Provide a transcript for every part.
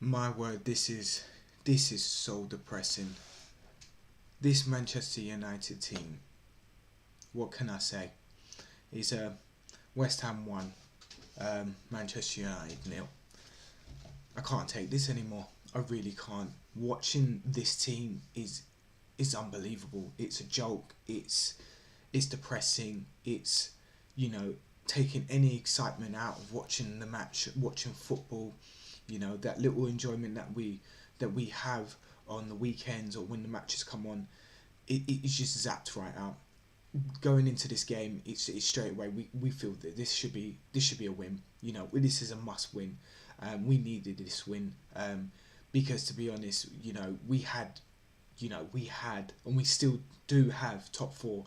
My word, this is so depressing. This Manchester United team, what can I say? Is West Ham 1, Manchester United nil. I can't take this anymore. I really can't. Watching this team is unbelievable. It's a joke. It's depressing. It's, you know, taking any excitement out of watching the match, watching football. That little enjoyment that we have on the weekends or when the matches come on, it's just zapped right out. Going into this game, it's straight away we feel that this should be a win. This is a must win. We needed this win, because to be honest, we had and we still do have top four,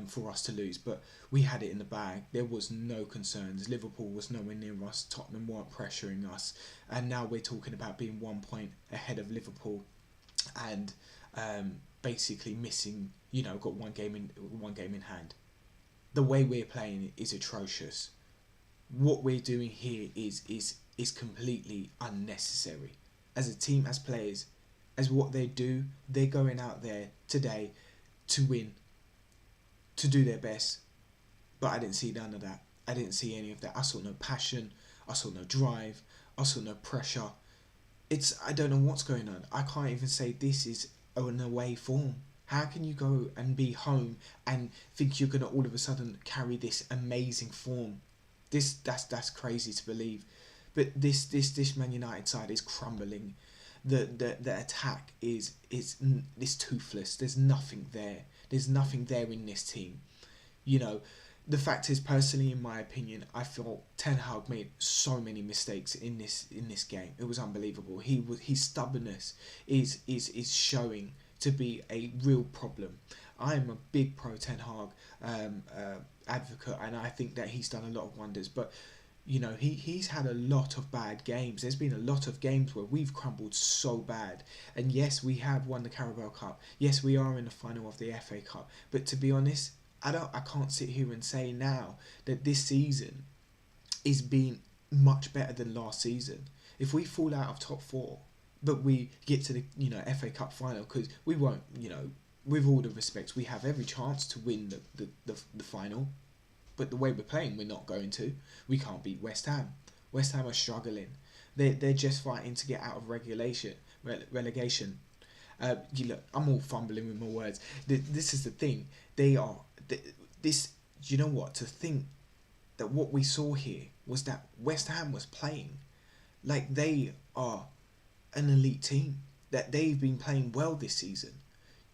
for us to lose, but we had it in the bag. There was no concerns. Liverpool was nowhere near us. Tottenham weren't pressuring us, and now we're talking about being 1 point ahead of Liverpool, and basically missing. Got one game in hand. The way we're playing is atrocious. What we're doing here is completely unnecessary. As a team, as players, as what they do, they're going out there today to win, to do their best. But I didn't see none of that. I didn't see any of that. I saw no passion. I saw no drive. I saw no pressure. I don't know what's going on. I can't even say this is an away form. How can you go and be home and think you're gonna all of a sudden carry this amazing form? That's crazy to believe. But this Man United side is crumbling. The attack is toothless. There's nothing there. There's nothing there in this team. You know, the fact is, personally, in my opinion, I feel Ten Hag made so many mistakes in this game. It was unbelievable. His stubbornness is showing to be a real problem. I am a big pro Ten Hag advocate, and I think that he's done a lot of wonders. But he's had a lot of bad games. There's been a lot of games where we've crumbled so bad. And yes, we have won the Carabao Cup. Yes, we are in the final of the FA Cup. But to be honest, I can't sit here and say now that this season is being much better than last season. If we fall out of top four, but we get to the FA Cup final, because we won't, with all the respects, we have every chance to win the final. But the way we're playing, we're not going to. We can't beat West Ham. West Ham are struggling. They're just fighting to get out of relegation. I'm all fumbling with my words. This is the thing. They are this. You know what? To think that what we saw here was that West Ham was playing like they are an elite team. That they've been playing well this season.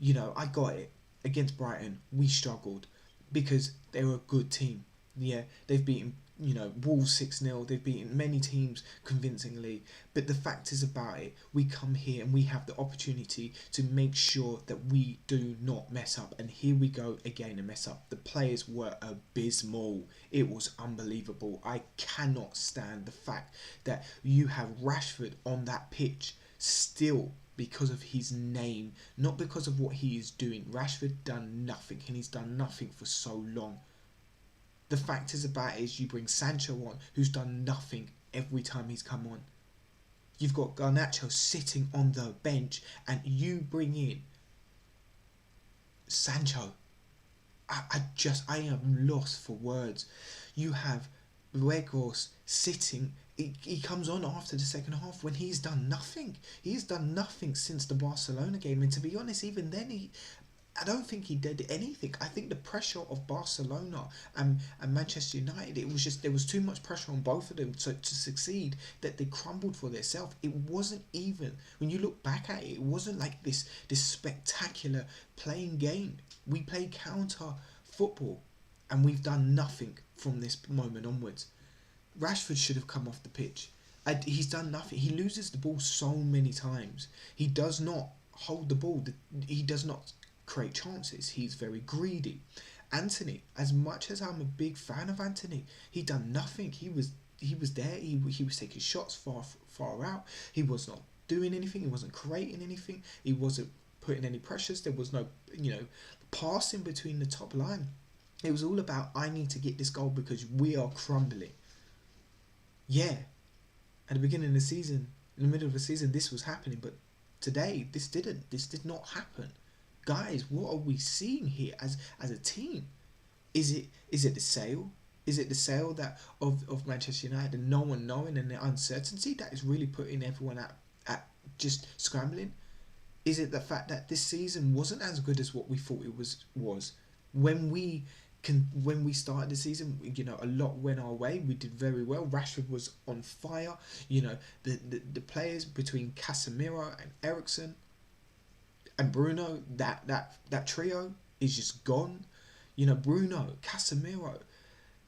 I got it. Against Brighton, we struggled because they're a good team. Yeah, they've beaten Wolves 6-0. They've beaten many teams convincingly. But the fact is about it, we come here and we have the opportunity to make sure that we do not mess up. And here we go again and mess up. The players were abysmal. It was unbelievable. I cannot stand the fact that you have Rashford on that pitch still, because of his name, not because of what he is doing. Rashford done nothing, and he's done nothing for so long. The fact is about it is you bring Sancho on, who's done nothing every time he's come on. You've got Garnacho sitting on the bench, and you bring in Sancho. I am lost for words. You have Weghorst sitting. He comes on after the second half when he's done nothing. He's done nothing since the Barcelona game, and to be honest, even then I don't think he did anything. I think the pressure of Barcelona and Manchester United, it was just, there was too much pressure on both of them to succeed, that they crumbled for themselves. It wasn't even, when you look back at it, it wasn't like this spectacular playing game. We played counter football, and we've done nothing from this moment onwards. Rashford should have come off the pitch. He's done nothing. He loses the ball so many times. He does not hold the ball. He does not create chances. He's very greedy. Anthony, as much as I'm a big fan of Anthony, he done nothing. He was there. He was taking shots far out. He was not doing anything. He wasn't creating anything. He wasn't putting any pressures. There was no passing between the top line. It was all about, I need to get this goal because we are crumbling. Yeah, at the beginning of the season, in the middle of the season this was happening, but today this didn't. This did not happen. Guys, what are we seeing here as a team? Is it the sale? Is it the sale that of Manchester United and no one knowing and the uncertainty that is really putting everyone at just scrambling? Is it the fact that this season wasn't as good as what we thought it was when we started the season? A lot went our way. We did very well. Rashford was on fire. The players between Casemiro and Eriksen and Bruno, that trio is just gone. Bruno, Casemiro,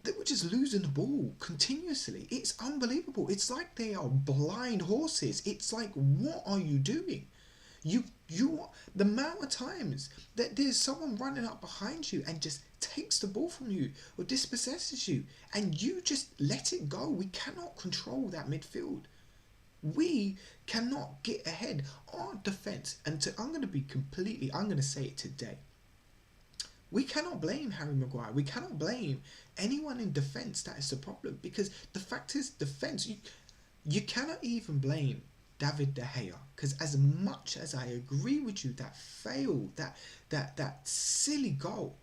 they were just losing the ball continuously. It's unbelievable. It's like they are blind horses. It's like, what are you doing? You the amount of times that there's someone running up behind you and just takes the ball from you or dispossesses you and you just let it go. We cannot control that midfield. We cannot get ahead. Our defence, I'm going to say it today. We cannot blame Harry Maguire. We cannot blame anyone in defence that is the problem, because the fact is, defence, you cannot even blame David De Gea, because as much as I agree with you, that fail, that silly goal,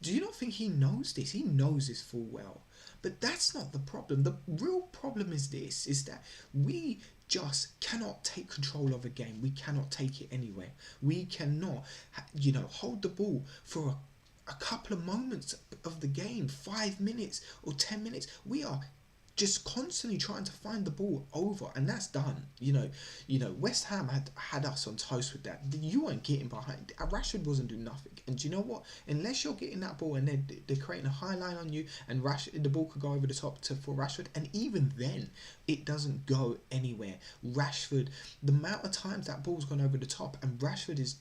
do you not think he knows this? He knows this full well. But that's not the problem. The real problem is this, is that we just cannot take control of a game. We cannot take it anywhere. We cannot, hold the ball for a couple of moments of the game, 5 minutes or 10 minutes. We are just constantly trying to find the ball over, and that's done. West Ham had us on toast with that. You weren't getting behind. Rashford wasn't doing nothing. And do you know what? Unless you're getting that ball and they're creating a high line on you, and the ball could go over the top for Rashford, and even then, it doesn't go anywhere. Rashford, the amount of times that ball's gone over the top, and Rashford is,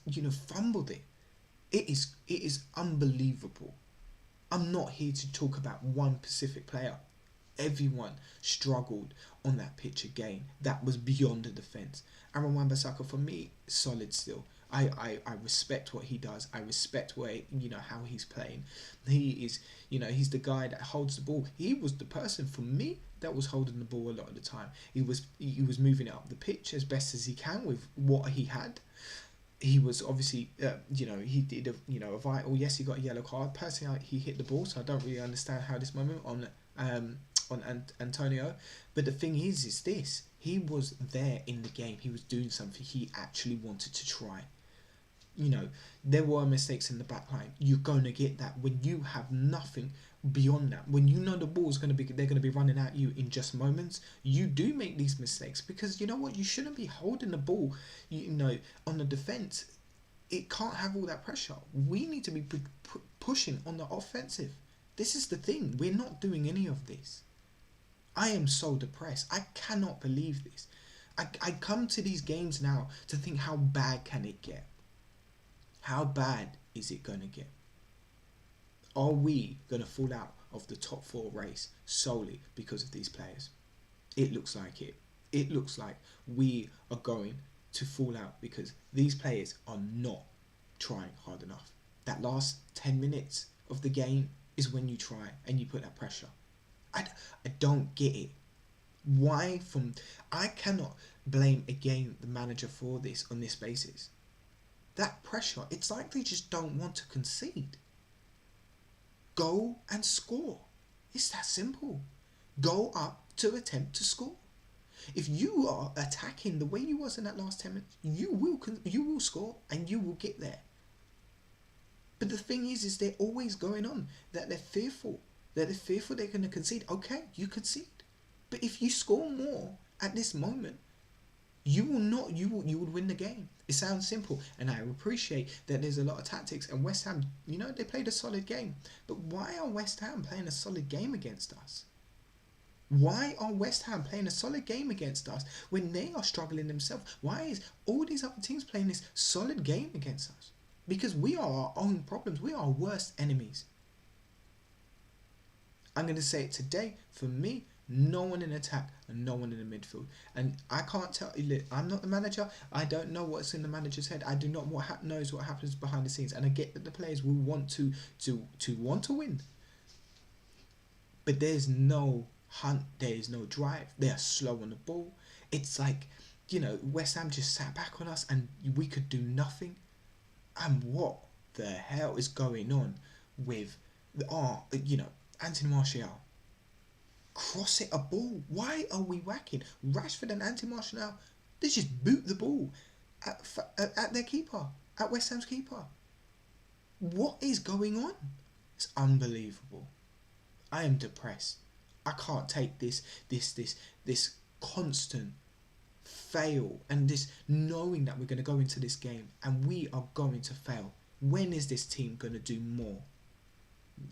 fumbled it. It is unbelievable. I'm not here to talk about one specific player. Everyone struggled on that pitch again. That was beyond the defence. Aaron Wan-Bissaka, for me, solid still. I respect what he does. I respect how he's playing. He is, he's the guy that holds the ball. He was the person for me that was holding the ball a lot of the time. He was moving it up the pitch as best as he can with what he had. He was obviously, he did a vital. Yes, he got a yellow card. Personally, he hit the ball, so I don't really understand how this moment on Antonio. But the thing is this: he was there in the game. He was doing something. He actually wanted to try. There were mistakes in the back line. You're going to get that when you have nothing beyond that. When you know the ball's they're going to be running at you in just moments, you do make these mistakes, because you know what? You shouldn't be holding the ball, on the defence. It can't have all that pressure. We need to be pushing on the offensive. This is the thing. We're not doing any of this. I am so depressed. I cannot believe this. I come to these games now to think, how bad can it get? How bad is it going to get? Are we going to fall out of the top 4 race solely because of these players? It looks like it. It looks like we are going to fall out because these players are not trying hard enough. That last 10 minutes of the game is when you try and you put that pressure. I don't get it. I cannot blame again the manager for this on this basis. That pressure, it's like they just don't want to concede. Go and score. It's that simple. Go up to attempt to score. If you are attacking the way you was in that last 10 minutes, you will score and you will get there. But the thing is they're always going on that they're fearful. They're going to concede. Okay, you concede. But if you score more at this moment, you would win the game. It sounds simple, and I appreciate that there's a lot of tactics, and West Ham, they played a solid game. But why are West Ham playing a solid game against us? Why are West Ham playing a solid game against us when they are struggling themselves? Why is all these other teams playing this solid game against us? Because we are our own problems. We are our worst enemies. I'm going to say it today. For me, no one in attack and no one in the midfield. And I can't tell you, I'm not the manager. I don't know what's in the manager's head. I do not knows what happens behind the scenes. And I get that the players will want to want to win. But there's no hunt. There is no drive. They are slow on the ball. It's like West Ham just sat back on us and we could do nothing. And what the hell is going on with Anthony Martial? Cross it a ball. Why are we whacking? Rashford and Anthony Martial, they just boot the ball at their keeper, at West Ham's keeper. What is going on? It's unbelievable. I am depressed. I can't take this constant fail and this knowing that we're going to go into this game and we are going to fail. When is this team going to do more?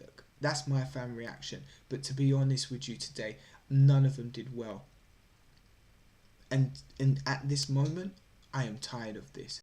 Look, that's my fan reaction. But to be honest with you today, none of them did well. And at this moment, I am tired of this.